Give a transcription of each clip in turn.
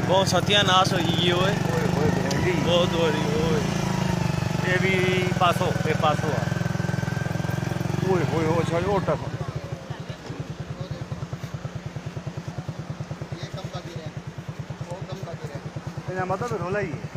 बहुत सत्यानाश हो गई ओए बहुत हो रही ओए ये भी पासो ये पासो आ ओए ओए ओ अच्छा ओ टफ ये कम लगी है वो कम लगी है तेरा मतलब रोला ही है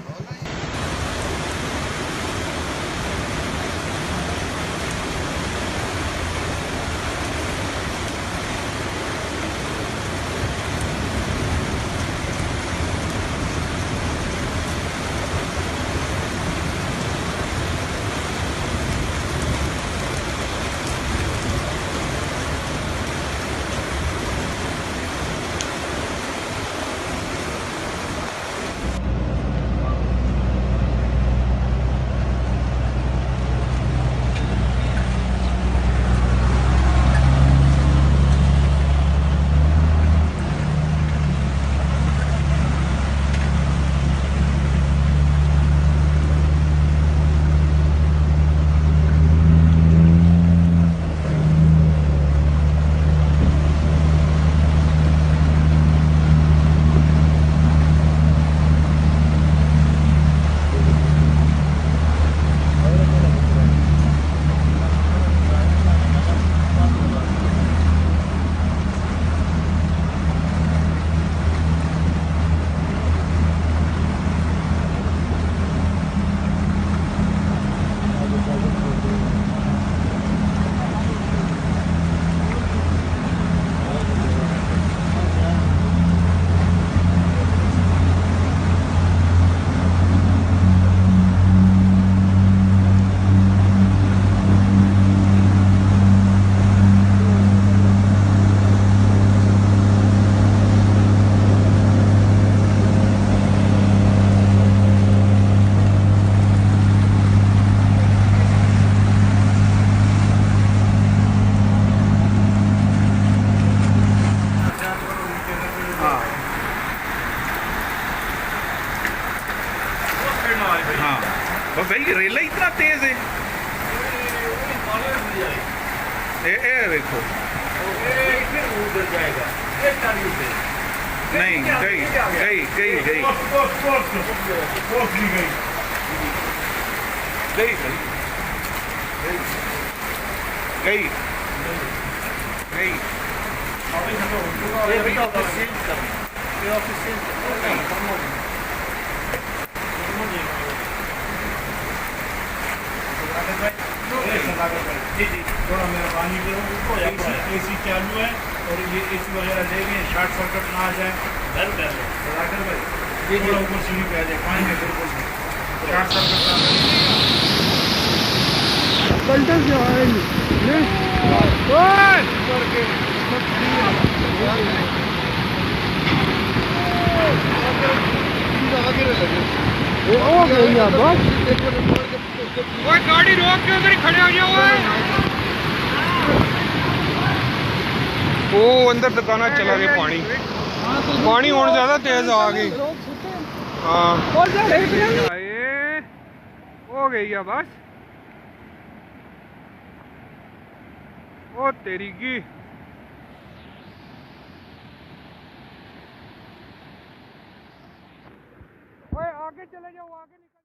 हाँ तो भाई रेला इतना तेज है ए देखो नहीं गई गई गई गई गई गई गई जी जी थोड़ा मेहरबानी करो एसी चालू है और ये एसी वगैरह देंगे शॉर्ट सर्किट ना आ जाए भाई जी थोड़ा ऊपर सीढ़ी पे आ जाए पाएंगे बिल्कुल शॉर्ट सर्किट ना पलटा क्या है हो गई यार बस गाड़ी रोक के उधर खड़े हो जाओ वो अंदर दुकाना चला गया पानी और ज्यादा तेज आ गई हाँ हो गई है बस ओ तेरी की ओए आगे चले जाओ आगे